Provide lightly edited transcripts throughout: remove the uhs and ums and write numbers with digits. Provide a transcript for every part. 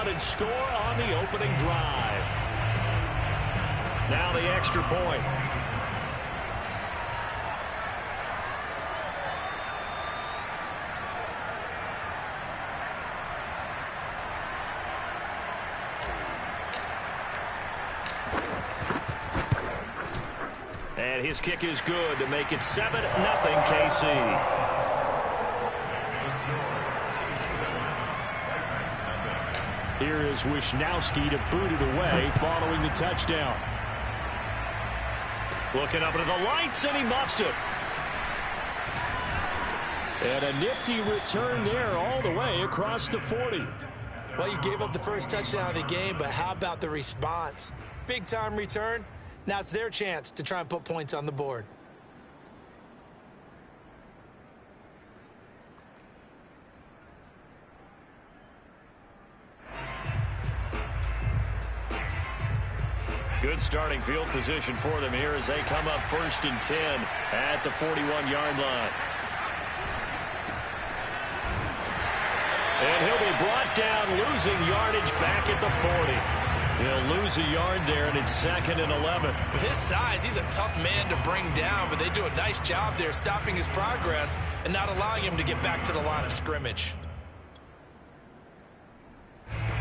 unanswered score on the opening drive. Now the extra point. And his kick is good to make it 7-0 KC. Here is Wisnowski to boot it away following the touchdown. Looking up into the lights, and he muffs it. And a nifty return there all the way across the 40. Well, you gave up the first touchdown of the game, but how about the response? Big-time return. Now it's their chance to try and put points on the board. Good starting field position for them here as they come up 1st and 10 at the 41-yard line. And he'll be brought down, losing yardage back at the 40. He'll lose a yard there, and it's 2nd and 11. With his size, he's a tough man to bring down, but they do a nice job there stopping his progress and not allowing him to get back to the line of scrimmage.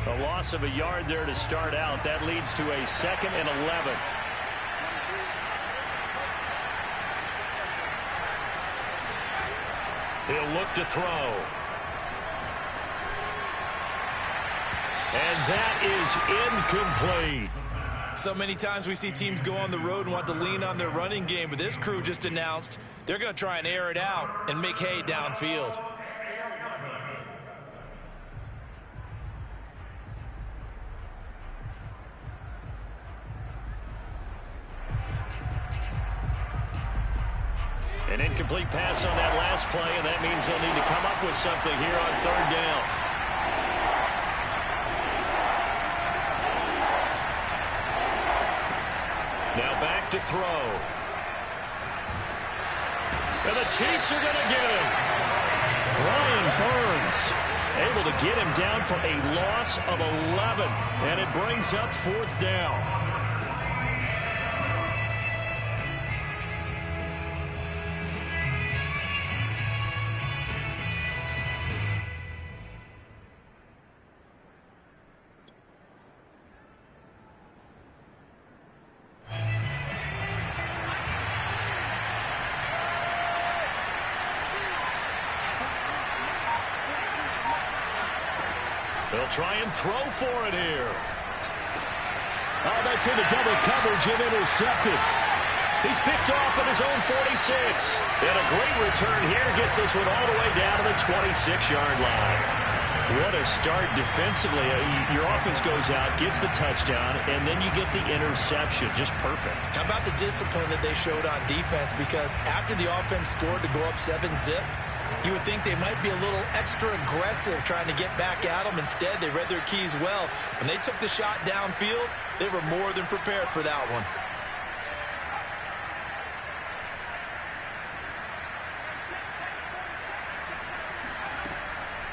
A loss of a yard there to start out. That leads to a 2nd and 11. He'll look to throw. And that is incomplete. So many times we see teams go on the road and want to lean on their running game, but this crew just announced they're going to try and air it out and make hay downfield. An incomplete pass on that last play, and that means they'll need to come up with something here on 3rd down. Now back to throw. And the Chiefs are going to get him. Brian Burns able to get him down for a loss of 11, and it brings up 4th down. They'll try and throw for it here. Oh, that's into double coverage and intercepted. He's picked off at his own 46. And a great return here gets this one all the way down to the 26-yard line. What a start defensively. Your offense goes out, gets the touchdown, and then you get the interception. Just perfect. How about the discipline that they showed on defense? Because after the offense scored to go up 7-zip, you would think they might be a little extra aggressive trying to get back at them. Instead, they read their keys well. When they took the shot downfield, they were more than prepared for that one.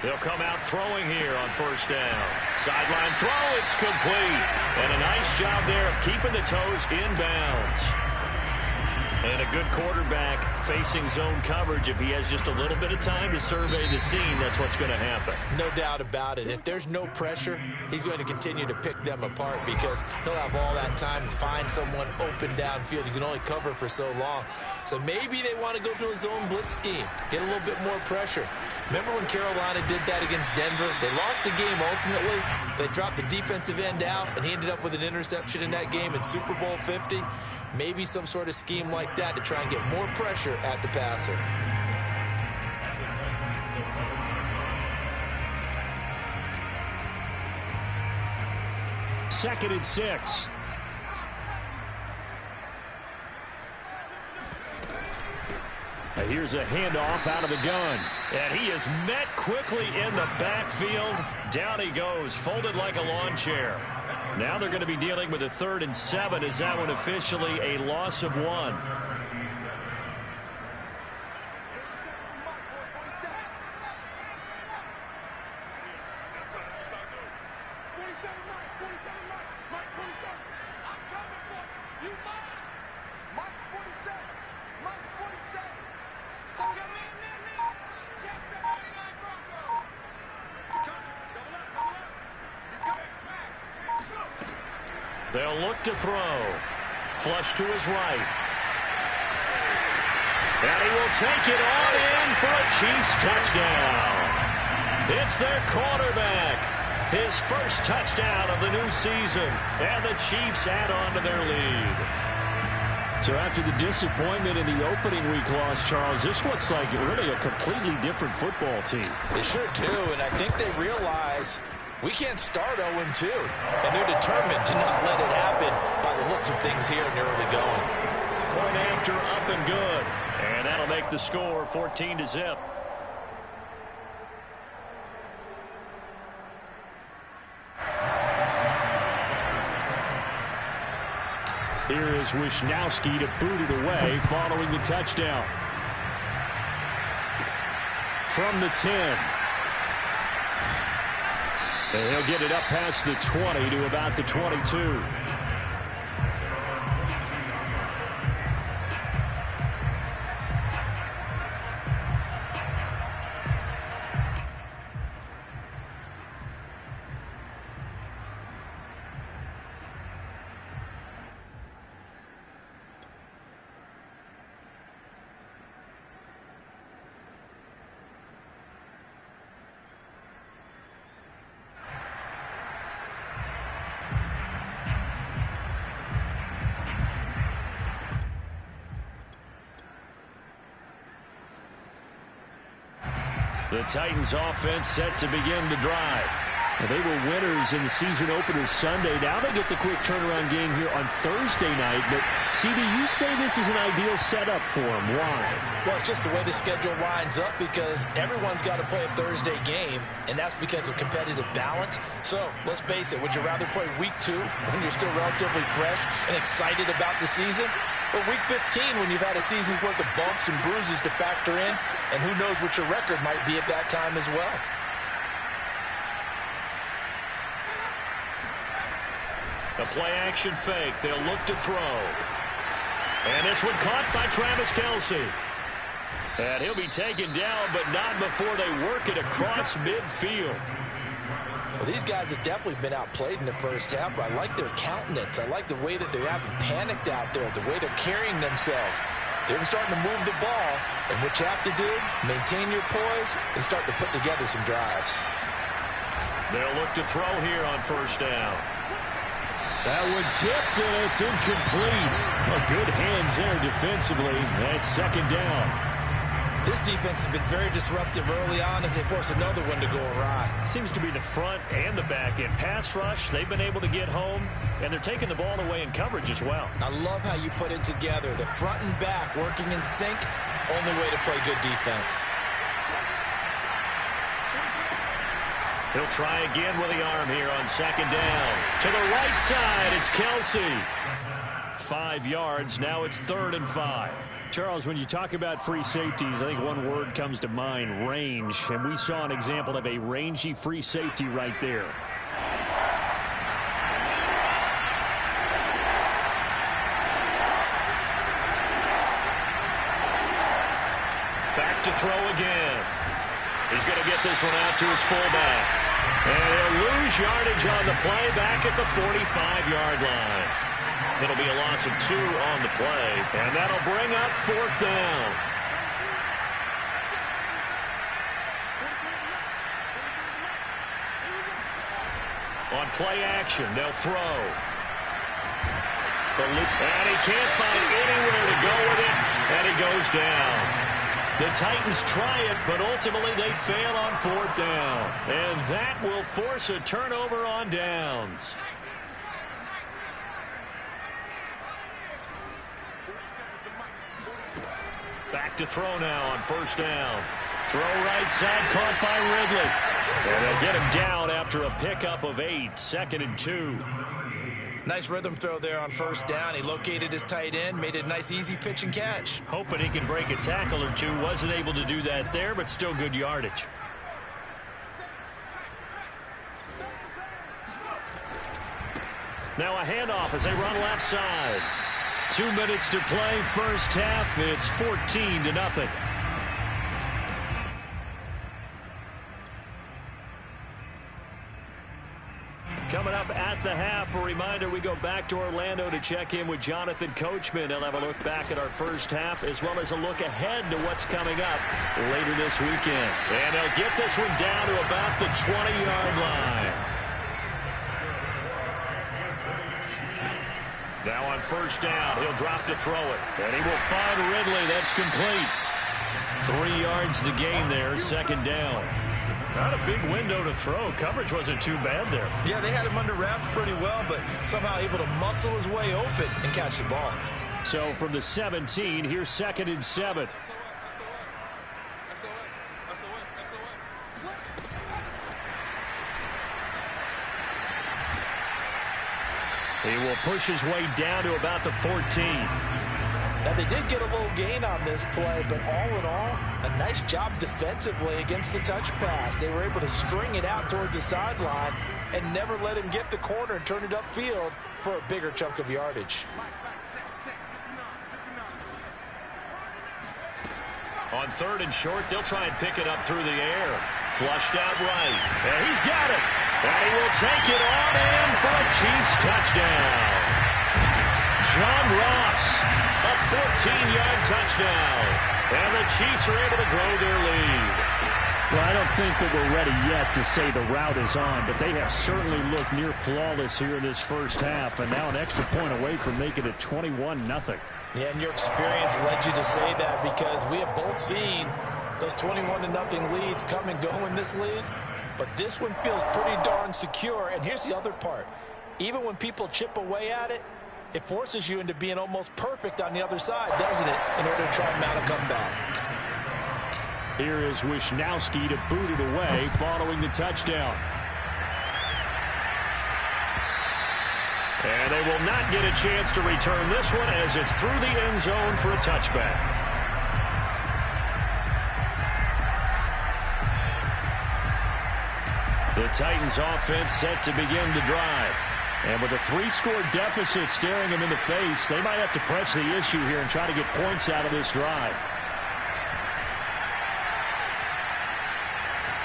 They'll come out throwing here on 1st down. Sideline throw, it's complete. And a nice job there of keeping the toes inbounds. And a good quarterback facing zone coverage. If he has just a little bit of time to survey the scene, that's what's going to happen. No doubt about it. If there's no pressure, he's going to continue to pick them apart because he'll have all that time to find someone open downfield. You can only cover for so long. So maybe they want to go to a zone blitz scheme, get a little bit more pressure. Remember when Carolina did that against Denver? They lost the game ultimately. They dropped the defensive end out, and he ended up with an interception in that game in Super Bowl 50. Maybe some sort of scheme like that to try and get more pressure at the passer. Second and 6. Here's a handoff out of the gun. And he is met quickly in the backfield. Down he goes, folded like a lawn chair. Now they're going to be dealing with a 3rd and 7. Is that one officially a loss of 1? They'll look to throw. Flush to his right. And he will take it on in for a Chiefs touchdown. It's their quarterback. His first touchdown of the new season. And the Chiefs add on to their lead. So after the disappointment in the opening week loss, Charles, this looks like really a completely different football team. They sure do, and I think they realize we can't start 0-2. And they're determined to not let it happen by the looks of things here in the early going. Point after, up and good. And that'll make the score 14-0. Here is Wisnowski to boot it away following the touchdown. From the 10. And he'll get it up past the 20 to about the 22. The Titans offense set to begin the drive. Well, they were winners in the season opener Sunday. Now they get the quick turnaround game here on Thursday night. But, CB, you say this is an ideal setup for them. Why? Well, it's just the way the schedule lines up because everyone's got to play a Thursday game, and that's because of competitive balance. So, let's face it, would you rather play week 2 when you're still relatively fresh and excited about the season? Or week 15 when you've had a season's worth of bumps and bruises to factor in, and who knows what your record might be at that time as well. A play-action fake. They'll look to throw. And this one caught by Travis Kelce. And he'll be taken down, but not before they work it across midfield. Well, these guys have definitely been outplayed in the first half, but I like their countenance. I like the way that they haven't panicked out there, the way they're carrying themselves. They're starting to move the ball, and what you have to do, maintain your poise and start to put together some drives. They'll look to throw here on first down. That one tipped, and it's incomplete. Well, good hands there defensively. That's second down. This defense has been very disruptive early on as they force another one to go awry. Seems to be the front and the back end. Pass rush, they've been able to get home, and they're taking the ball away in coverage as well. I love how you put it together. The front and back working in sync, only way to play good defense. He'll try again with the arm here on second down. To the right side, it's Kelce. 5 yards, now it's 3rd and 5. Charles, when you talk about free safeties, I think one word comes to mind, range. And we saw an example of a rangy free safety right there. Back to throw again. He's going to get this one out to his fullback. And he'll lose yardage on the play back at the 45-yard line. It'll be a loss of 2 on the play, and that'll bring up 4th down. On play action, they'll throw. And he can't find anywhere to go with it, and he goes down. The Titans try it, but ultimately they fail on 4th down. And that will force a turnover on downs. Back to throw now on first down. Throw right side, caught by Ridley. And they'll get him down after a pickup of 8, 2nd and 2. Nice rhythm throw there on first down. He located his tight end, made it a nice easy pitch and catch. Hoping he can break a tackle or two. Wasn't able to do that there, but still good yardage. Now a handoff as they run left side. 2 minutes to play, first half. It's 14-0. Coming up at the half, a reminder, we go back to Orlando to check in with Jonathan Coachman. He'll have a look back at our first half as well as a look ahead to what's coming up later this weekend. And they'll get this one down to about the 20-yard line. Now on first down, he'll drop to throw it. And he will find Ridley. That's complete. 3 yards the gain there, second down. Not a big window to throw. Coverage wasn't too bad there. Yeah, they had him under wraps pretty well, but somehow able to muscle his way open and catch the ball. So from the 17, here's 2nd and 7. He will push his way down to about the 14. Now, they did get a little gain on this play, but all in all, a nice job defensively against the touch pass. They were able to string it out towards the sideline and never let him get the corner and turn it upfield for a bigger chunk of yardage. On 3rd and short, they'll try and pick it up through the air. Flushed out right. And he's got it. And he will take it on in for a Chiefs touchdown. John Ross, a 14-yard touchdown. And the Chiefs are able to grow their lead. Well, I don't think that we're ready yet to say the route is on, but they have certainly looked near flawless here in this first half, and now an extra point away from making it 21-0. Yeah, and your experience led you to say that because we have both seen those 21-0 leads come and go in this league. But this one feels pretty darn secure. And here's the other part. Even when people chip away at it, it forces you into being almost perfect on the other side, doesn't it, in order to try and mount a comeback. Here is Wisnowski to boot it away following the touchdown. And they will not get a chance to return this one as it's through the end zone for a touchback. The Titans offense set to begin the drive. And with a 3-score deficit staring them in the face, they might have to press the issue here and try to get points out of this drive.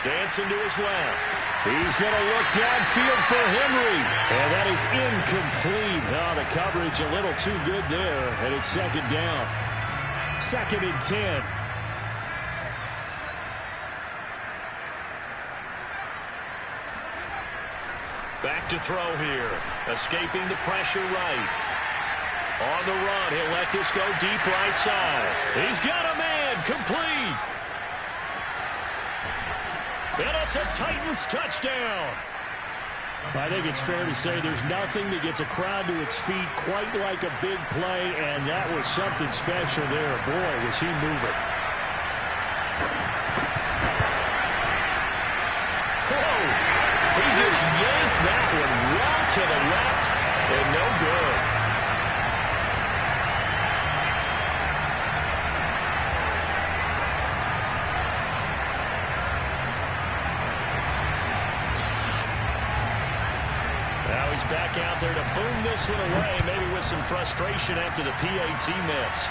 Dancing to his left. He's going to look downfield for Henry. And that is incomplete. Oh, the coverage a little too good there. And it's 2nd down. 2nd and 10. Back to throw here. Escaping the pressure right. On the run, he'll let this go deep right side. He's got a man. Complete. And it's a Titans touchdown. I think it's fair to say there's nothing that gets a crowd to its feet quite like a big play, and that was something special there. Boy, was he moving. He just yanked that one right to the left, and no good. Now he's back out there to boom this one away, maybe with some frustration after the PAT miss.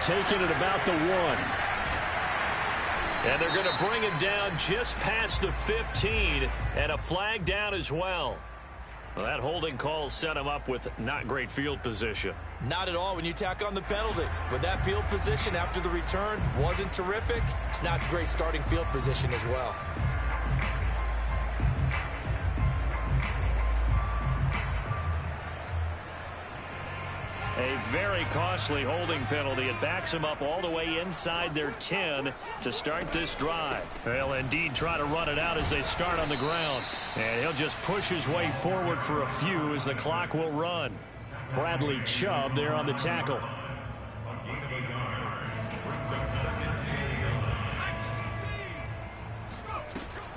Taking it about the 1. And they're going to bring him down just past the 15, and a flag down as well. Well, that holding call set him up with not great field position. Not at all when you tack on the penalty. But that field position after the return wasn't terrific. It's not a great starting field position as well. A very costly holding penalty. It backs them up all the way inside their 10 to start this drive. They'll indeed try to run it out as they start on the ground. And he'll just push his way forward for a few as the clock will run. Bradley Chubb there on the tackle.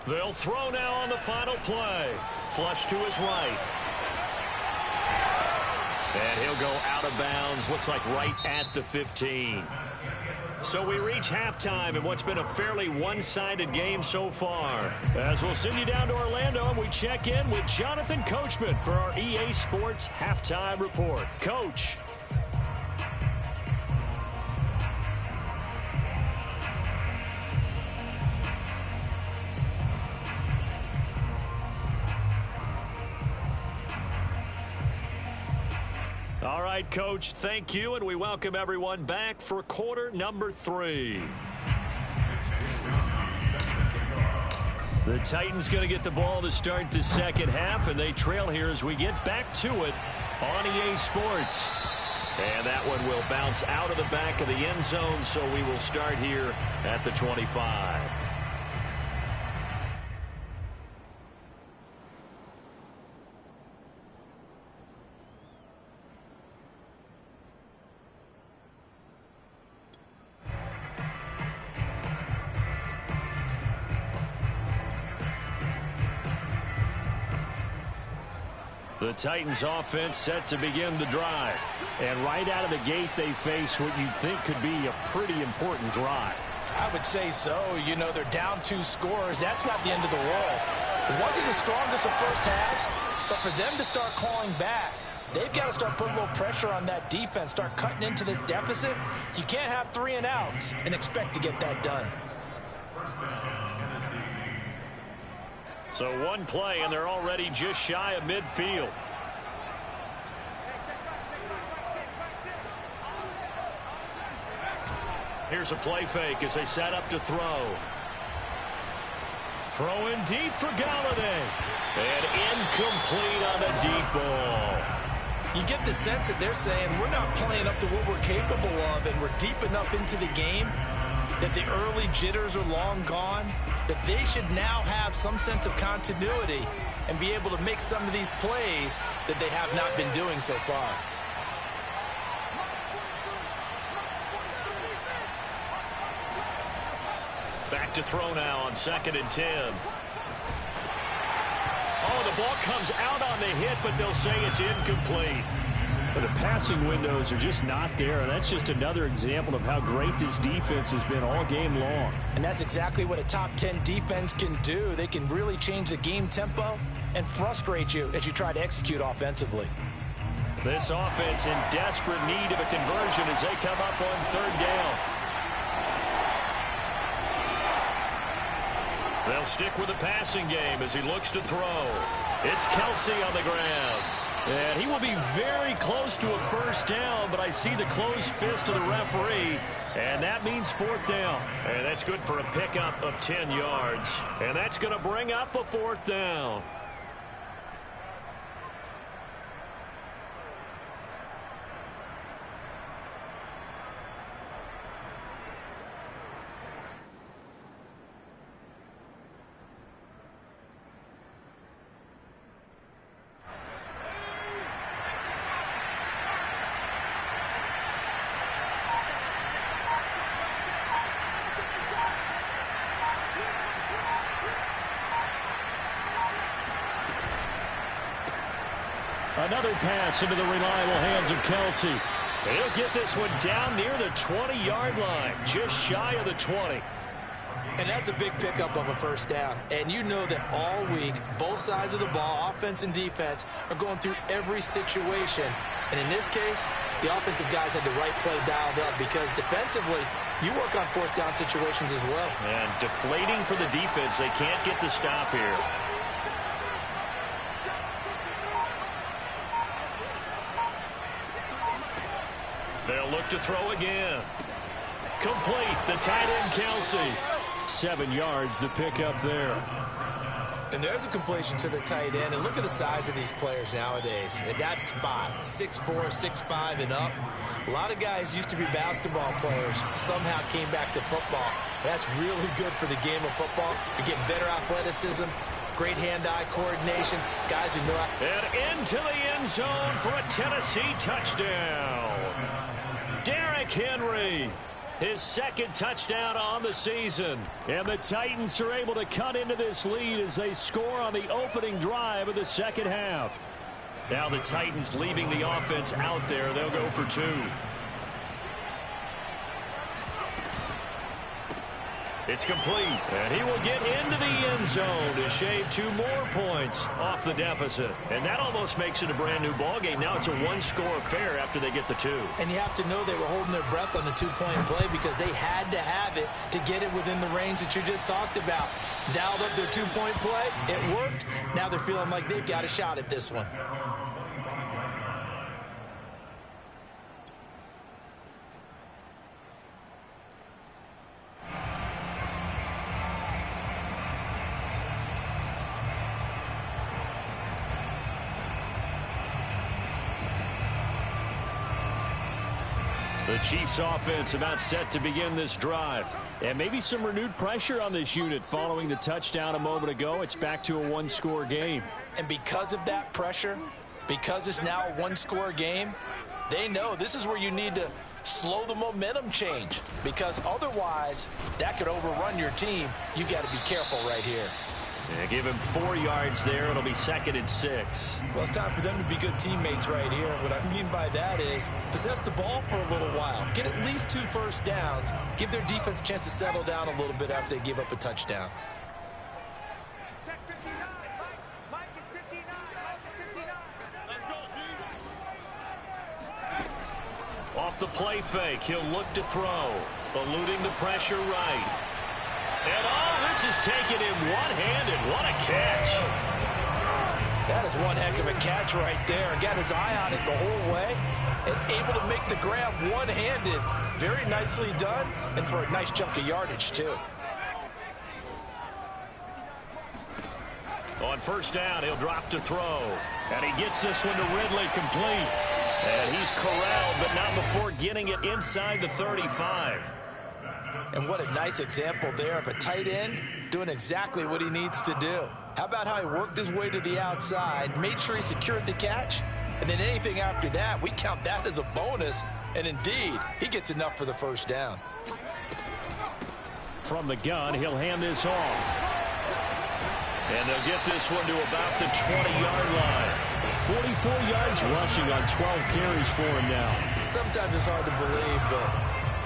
They'll throw now on the final play. Flush to his right. And he'll go out of bounds, looks like right at the 15. So we reach halftime in what's been a fairly one-sided game so far. As we'll send you down to Orlando and we check in with Jonathan Coachman for our EA Sports Halftime Report. Coach. All right, Coach, thank you, and we welcome everyone back for quarter number 3. The Titans going to get the ball to start the second half, and they trail here as we get back to it on EA Sports. And that one will bounce out of the back of the end zone, so we will start here at the 25. The Titans offense set to begin the drive. And right out of the gate, they face what you'd think could be a pretty important drive. I would say so. You know, they're down 2 scores. That's not the end of the world. It wasn't the strongest of first halves, but for them to start calling back, they've got to start putting a little pressure on that defense, start cutting into this deficit. You can't have 3 and outs and expect to get that done. So one play, and they're already just shy of midfield. Here's a play fake as they set up to throw. Throwing deep for Galladay. And incomplete on the deep ball. You get the sense that they're saying we're not playing up to what we're capable of, and we're deep enough into the game that the early jitters are long gone, that they should now have some sense of continuity and be able to make some of these plays that they have not been doing so far. Back to throw now on 2nd and 10. Oh, the ball comes out on the hit, but they'll say it's incomplete. But the passing windows are just not there. That's just another example of how great this defense has been all game long. And that's exactly what a top 10 defense can do. They can really change the game tempo and frustrate you as you try to execute offensively. This offense in desperate need of a conversion as they come up on 3rd down. They'll stick with the passing game as he looks to throw. It's Kelsey on the ground. And he will be very close to a 1st down, but I see the closed fist of the referee, and that means 4th down. And that's good for a pickup of 10 yards. And that's going to bring up a 4th down. Another pass into the reliable hands of Kelsey. And he'll get this one down near the 20-yard line, just shy of the 20. And that's a big pickup of a 1st down. And you know that all week, both sides of the ball, offense and defense, are going through every situation. And in this case, the offensive guys had the right play dialed up because defensively, you work on 4th down situations as well. And deflating for the defense. They can't get the stop here. They'll look to throw again. Complete, the tight end Kelsey. 7 yards, the pickup there. And there's a completion to the tight end. And look at the size of these players nowadays. At that spot, 6'4", 6'5", and up. A lot of guys used to be basketball players. Somehow came back to football. That's really good for the game of football. You're getting better athleticism, great hand-eye coordination. Guys who know how. And into the end zone for a Tennessee touchdown. Derrick Henry, his 2nd touchdown on the season. And the Titans are able to cut into this lead as they score on the opening drive of the 2nd half. Now the Titans leaving the offense out there. They'll go for 2. It's complete, and he will get into the end zone to shave 2 more points off the deficit. And that almost makes it a brand-new ballgame. Now it's a 1-score affair after they get the 2. And you have to know they were holding their breath on the 2-point play because they had to have it to get it within the range that you just talked about. Dialed up their 2-point play. It worked. Now they're feeling like they've got a shot at this one. The Chiefs offense about set to begin this drive. And maybe some renewed pressure on this unit following the touchdown a moment ago. It's back to a one-score game. And because of that pressure, because it's now a one-score game, they know this is where you need to slow the momentum change, because otherwise that could overrun your team. You've got to be careful right here. Yeah, give him 4 yards there. It'll be 2nd and 6. Well, it's time for them to be good teammates right here. And what I mean by that is possess the ball for a little while. Get at least 2 first downs. Give their defense a chance to settle down a little bit after they give up a touchdown. Check 59. Mike is 59. Mike is 59. Let's go, D. Off the play fake, he'll look to throw. Eluding the pressure right. And this is taken in one-handed. What a catch. That is one heck of a catch right there. Got his eye on it the whole way and able to make the grab one-handed. Very nicely done, and for a nice chunk of yardage, too. On first down, he'll drop to throw. And he gets this one to Ridley complete. And he's corralled, but not before getting it inside the 35. And what a nice example there of a tight end doing exactly what he needs to do. How about how he worked his way to the outside, made sure he secured the catch, and then anything after that, we count that as a bonus. And indeed, he gets enough for the first down. From the gun, he'll hand this off. And they'll get this one to about the 20-yard line. 44 yards rushing on 12 carries for him now. Sometimes it's hard to believe, but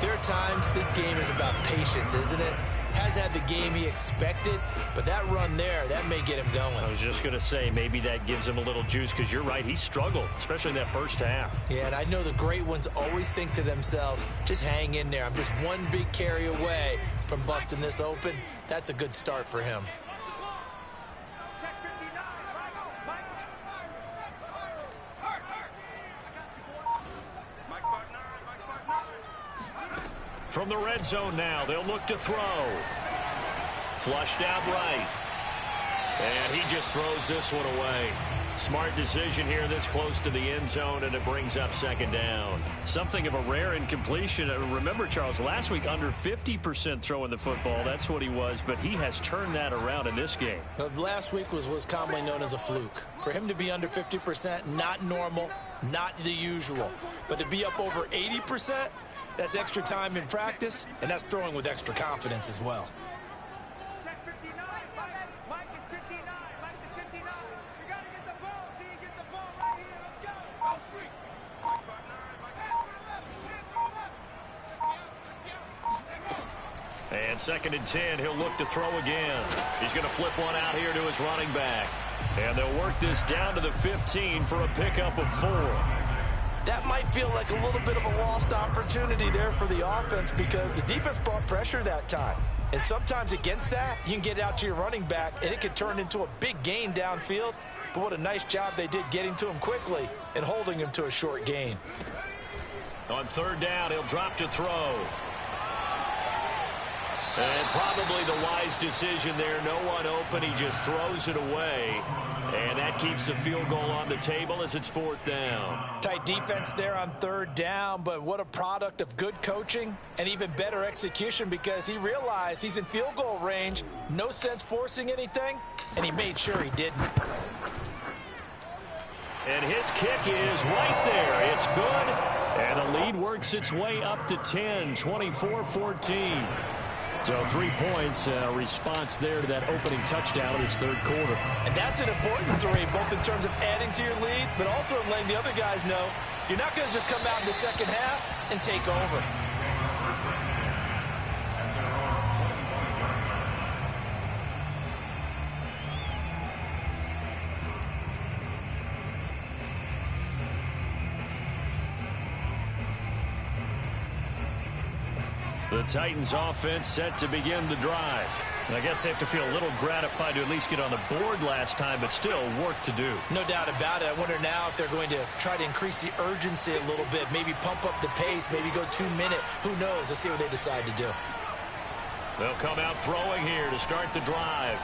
there are times this game is about patience, isn't it? Has had the game he expected, but that run there, that may get him going. I was just going to say, maybe that gives him a little juice, because you're right, he struggled, especially in that first half. Yeah, and I know the great ones always think to themselves, just hang in there. I'm just one big carry away from busting this open. That's a good start for him. Check 59. Mike. I got you, boy. Mike Mark 9. Mike Mark 9. From the red zone now, they'll look to throw. Flushed out right. And he just throws this one away. Smart decision here this close to the end zone, and it brings up 2nd down. Something of a rare incompletion. Remember, Charles, last week under 50% throwing the football. That's what he was, but he has turned that around in this game. Last week was commonly known as a fluke. For him to be under 50%, not normal, not the usual. But to be up over 80%, that's extra time in practice, and that's throwing with extra confidence as well. Check 59. Mike is 59. Mike is 59. You got to get the ball, D. Get the ball right here. Let's go. Go street. Mike Mark 9. And 2nd and 10, he'll look to throw again. He's going to flip one out here to his running back. And they'll work this down to the 15 for a pickup of 4. That might feel like a little bit of a lost opportunity there for the offense, because the defense brought pressure that time. And sometimes against that, you can get out to your running back, and it could turn into a big gain downfield. But what a nice job they did getting to him quickly and holding him to a short gain. On 3rd down, he'll drop to throw. And probably the wise decision there. No one open. He just throws it away. And that keeps the field goal on the table as it's 4th down. Tight defense there on 3rd down, but what a product of good coaching and even better execution, because he realized he's in field goal range. No sense forcing anything, and he made sure he didn't. And his kick is right there. It's good. And the lead works its way up to 10, 24-14. So 3 points, response there to that opening touchdown in his 3rd quarter. And that's an important 3, both in terms of adding to your lead, but also in letting the other guys know you're not going to just come out in the 2nd half and take over. The Titans offense set to begin the drive. And I guess they have to feel a little gratified to at least get on the board last time, but still work to do. No doubt about it. I wonder now if they're going to try to increase the urgency a little bit, maybe pump up the pace, maybe go 2-minute. Who knows? Let's see what they decide to do. They'll come out throwing here to start the drive.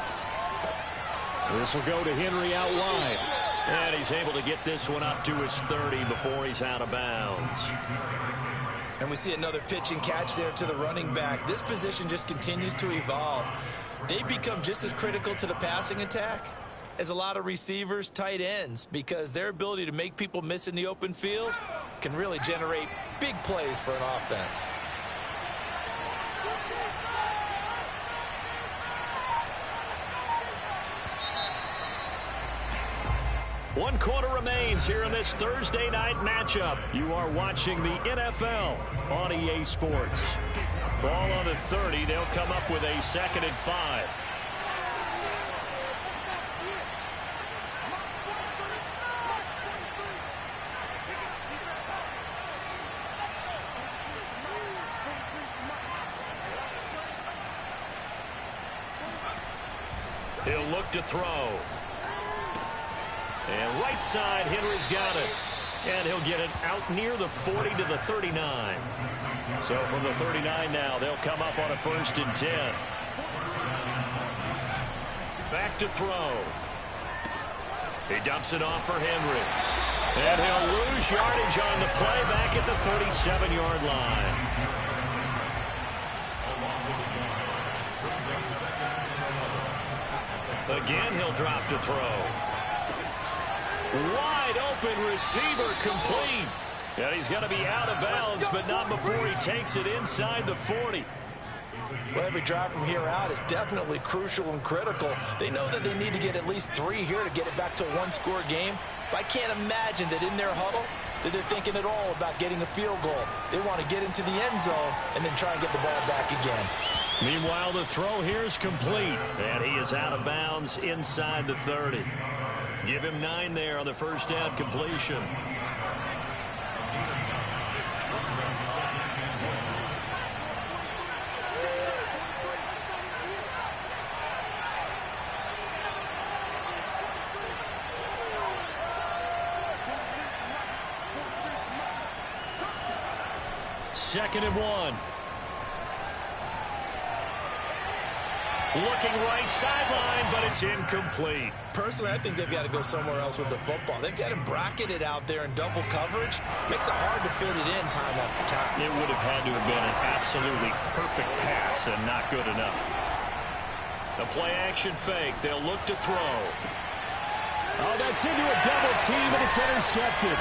This will go to Henry out wide. And he's able to get this one up to his 30 before he's out of bounds. And we see another pitch and catch there to the running back. This position just continues to evolve. They become just as critical to the passing attack as a lot of receivers, tight ends, because their ability to make people miss in the open field can really generate big plays for an offense. One quarter remains here in this Thursday night matchup. You are watching the NFL on EA Sports. Ball on the 30. They'll come up with a 2nd and 5. He'll look to throw. And right side, Henry's got it. And he'll get it out near the 40 to the 39. So from the 39 now, they'll come up on a 1st and 10. Back to throw. He dumps it off for Henry. And he'll lose yardage on the play back at the 37-yard line. Again, he'll drop to throw. Wide open receiver complete. And he's going to be out of bounds, but not before he takes it inside the 40. Well, every drive from here out is definitely crucial and critical. They know that they need to get at least 3 here to get it back to a one-score game. But I can't imagine that in their huddle that they're thinking at all about getting a field goal. They want to get into the end zone and then try and get the ball back again. Meanwhile, the throw here is complete. And he is out of bounds inside the 30. Give him 9 there on the first down completion. Second and 1. Looking right sideline, but it's incomplete. Personally, I think they've got to go somewhere else with the football. They've got him bracketed out there in double coverage. Makes it hard to fit it in time after time. It would have had to have been an absolutely perfect pass and not good enough. The play action fake. They'll look to throw. Oh, that's into a double team, and it's intercepted.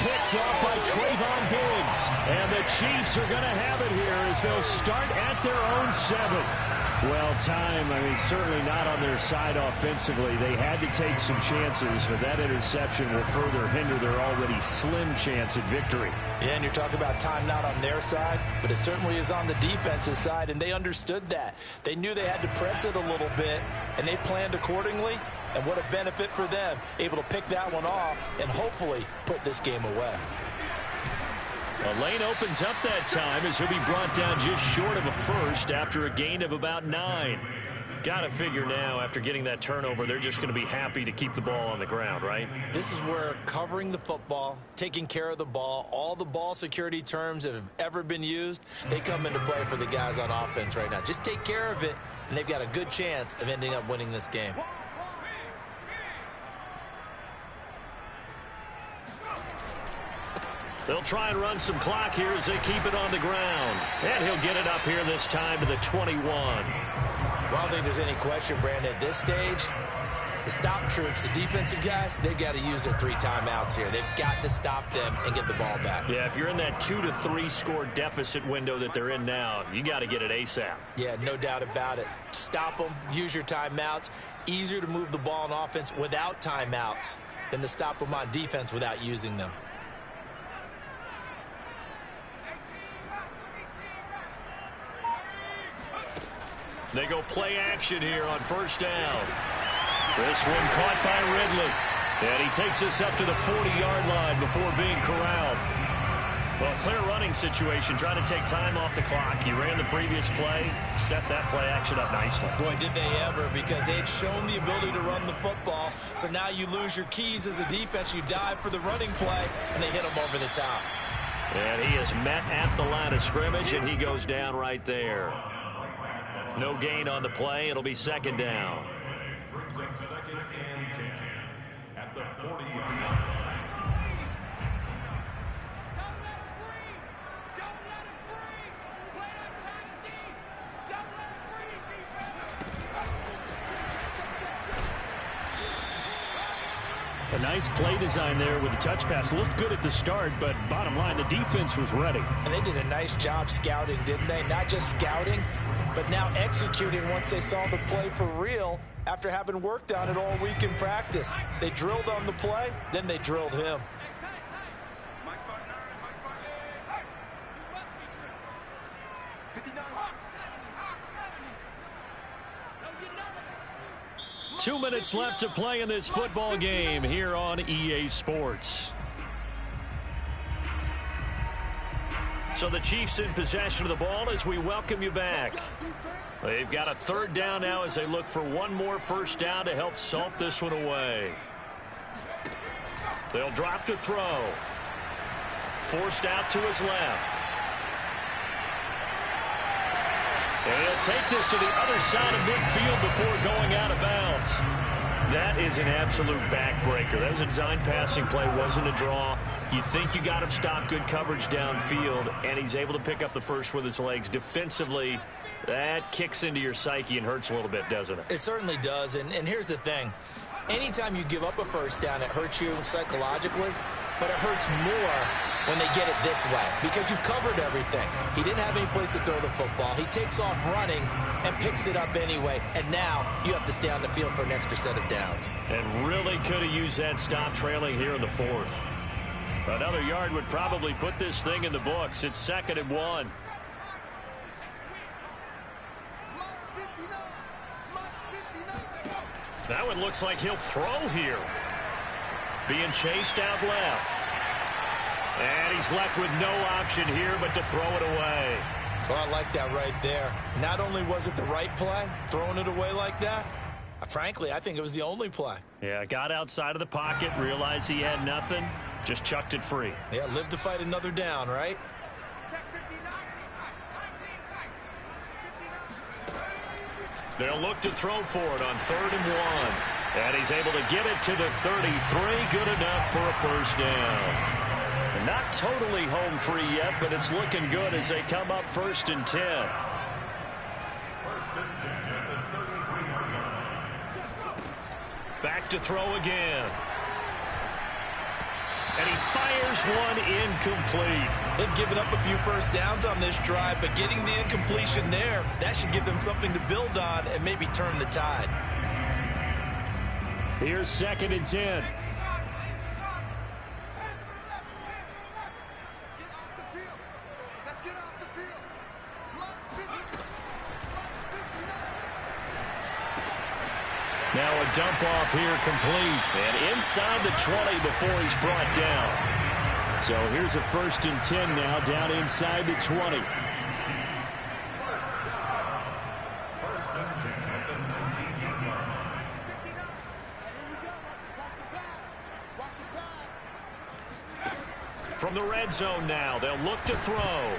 Picked off by Trayvon Diggs. And the Chiefs are going to have it here as they'll start at their own 7. Well, time, certainly not on their side offensively. They had to take some chances, but that interception will further hinder their already slim chance at victory. Yeah, and you're talking about time not on their side, but it certainly is on the defense's side, and they understood that. They knew they had to press it a little bit, and they planned accordingly, and what a benefit for them, able to pick that one off and hopefully put this game away. A lane opens up that time as he'll be brought down just short of a first after a gain of about 9. Got to figure now, after getting that turnover, they're just going to be happy to keep the ball on the ground, right? This is where covering the football, taking care of the ball, all the ball security terms that have ever been used, they come into play for the guys on offense right now. Just take care of it, and they've got a good chance of ending up winning this game. They'll try and run some clock here as they keep it on the ground. And he'll get it up here this time to the 21. Well, I don't think there's any question, Brandon, at this stage, the stop troops, the defensive guys, they've got to use their 3 timeouts here. They've got to stop them and get the ball back. Yeah, if you're in that 2 to 3 score deficit window that they're in now, you got to get it ASAP. Yeah, no doubt about it. Stop them, use your timeouts. Easier to move the ball on offense without timeouts than to stop them on defense without using them. They go play action here on first down. This one caught by Ridley. And he takes us up to the 40-yard line before being corralled. Well, clear running situation, trying to take time off the clock. He ran the previous play, set that play action up nicely. Boy, did they ever, because they had shown the ability to run the football. So now you lose your keys as a defense. You dive for the running play, and they hit him over the top. And he is met at the line of scrimmage, and he goes down right there. No gain on the play. It'll be second down. Brings up 2nd and 10 at the 40-yard line. Don't let him breathe. Don't A nice play design there with the touch pass. Looked good at the start, but bottom line, the defense was ready. And they did a nice job scouting, didn't they? Not just scouting, but now executing once they saw the play for real after having worked on it all week in practice. They drilled on the play, then they drilled him. Mike spot 9, Mike spot 59. 2 minutes left to play in this football game here on EA Sports. So the Chiefs in possession of the ball as we welcome you back. They've got a third down now as they look for one more first down to help salt this one away. They'll drop to throw. Forced out to his left. And he'll take this to the other side of midfield before going out of bounds. That is an absolute backbreaker. That was a design passing play, wasn't a draw. You think you got him stopped, good coverage downfield, and he's able to pick up the first with his legs. Defensively, that kicks into your psyche and hurts a little bit, doesn't it? It certainly does, and here's the thing. Anytime you give up a first down, it hurts you psychologically, but it hurts more when they get it this way because you've covered everything. He didn't have any place to throw the football. He takes off running and picks it up anyway, and now you have to stay on the field for an extra set of downs. And really could have used that stop trailing here in the fourth. Another yard would probably put this thing in the books. It's 2nd and 1. That one looks like he'll throw here. Being chased out left. And he's left with no option here but to throw it away. Well, I like that right there. Not only was it the right play, throwing it away like that, frankly, I think it was the only play. Yeah, got outside of the pocket, realized he had nothing, just chucked it free. Yeah, live to fight another down, right? Check 59. They'll look to throw for it on 3rd and 1. And he's able to get it to the 33. Good enough for a first down. Not totally home free yet, but it's looking good as they come up 1st and 10. 1st and 10 at the 33-yard line. Back to throw again. And he fires one incomplete. They've given up a few first downs on this drive, but getting the incompletion there, that should give them something to build on and maybe turn the tide. Here's 2nd and 10. Now a dump off here complete. And inside the 20 before he's brought down. So here's a 1st and 10 now down inside the 20. 1st and 10 at the 19-yard line. From the red zone now, they'll look to throw.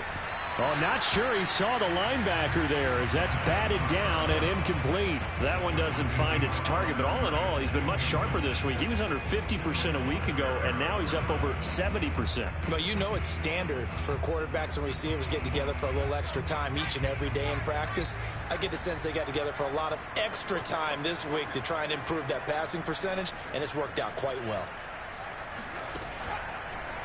Oh, not sure he saw the linebacker there as that's batted down and incomplete. That one doesn't find its target, but all in all, he's been much sharper this week. He was under 50% a week ago, and now he's up over 70%. Well, you know it's standard for quarterbacks and receivers getting together for a little extra time each and every day in practice. I get the sense they got together for a lot of extra time this week to try and improve that passing percentage, and it's worked out quite well.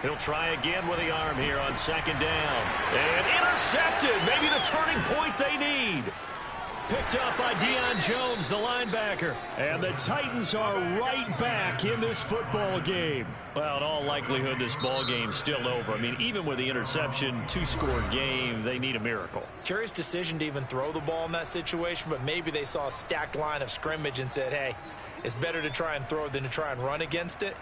He'll try again with the arm here on 2nd down. And intercepted. Maybe the turning point they need. Picked up by Deion Jones, the linebacker. And the Titans are right back in this football game. Well, in all likelihood, this ball game's still over. I mean, even with the interception, 2-score game, they need a miracle. Curious decision to even throw the ball in that situation, but maybe they saw a stacked line of scrimmage and said, hey, it's better to try and throw than to try and run against it.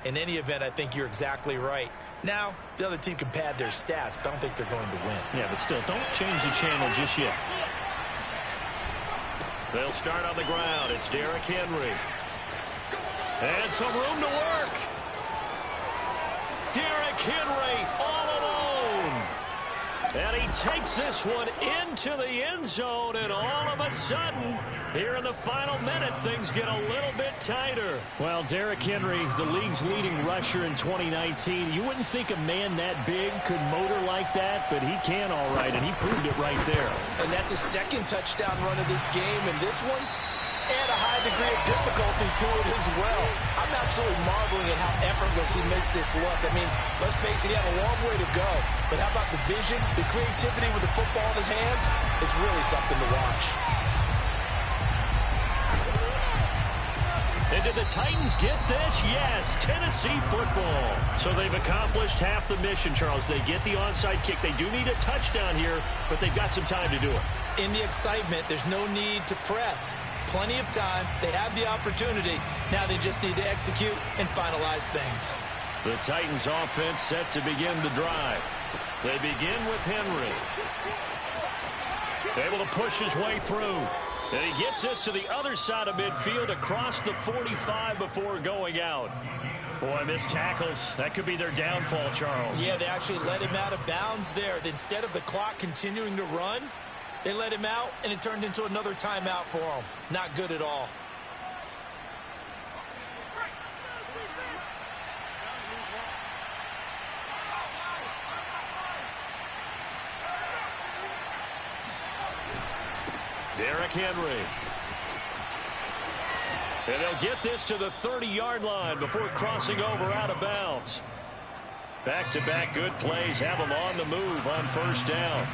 In any event, I think you're exactly right. Now, the other team can pad their stats, but I don't think they're going to win. Yeah, but still, don't change the channel just yet. They'll start on the ground. It's Derrick Henry. And some room to work. Derrick Henry all alone. And he takes this one into the end zone, and all of a sudden, here in the final minute, things get a little bit tighter. Well, Derrick Henry, the league's leading rusher in 2019. You wouldn't think a man that big could motor like that, but he can all right, and he proved it right there. And that's a 2nd touchdown run of this game, and this one, and a high degree of difficulty to it as well. I'm absolutely marveling at how effortless he makes this look. I mean, let's face it, he had a long way to go. But how about the vision, the creativity with the football in his hands? It's really something to watch. And did the Titans get this? Yes, Tennessee football. So they've accomplished half the mission, Charles. They get the onside kick. They do need a touchdown here, but they've got some time to do it. In the excitement, there's no need to press. Plenty of time. They have the opportunity. Now they just need to execute and finalize things. The Titans offense set to begin the drive. They begin with Henry. Able to push his way through. And he gets this to the other side of midfield across the 45 before going out. Boy, missed tackles. That could be their downfall, Charles. Yeah, they actually let him out of bounds there. Instead of the clock continuing to run, they let him out, and it turned into another timeout for him. Not good at all. Derrick Henry. And they'll get this to the 30-yard line before crossing over out of bounds. Back-to-back good plays have them on the move on first down.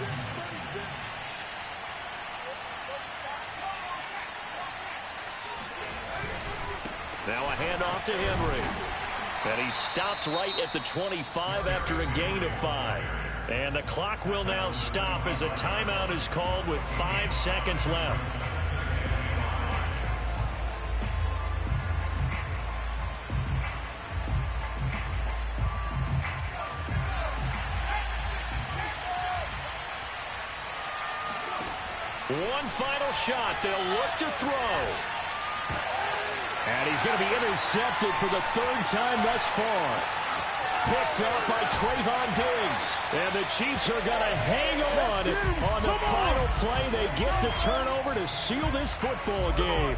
Now a handoff to Henry. And he stopped right at the 25 after a gain of 5. And the clock will now stop as a timeout is called with 5 seconds left. One final shot. They'll look to throw. And he's going to be intercepted for the 3rd time thus far. Picked up by Trayvon Diggs. And the Chiefs are going to hang on the final play. They get the turnover to seal this football game.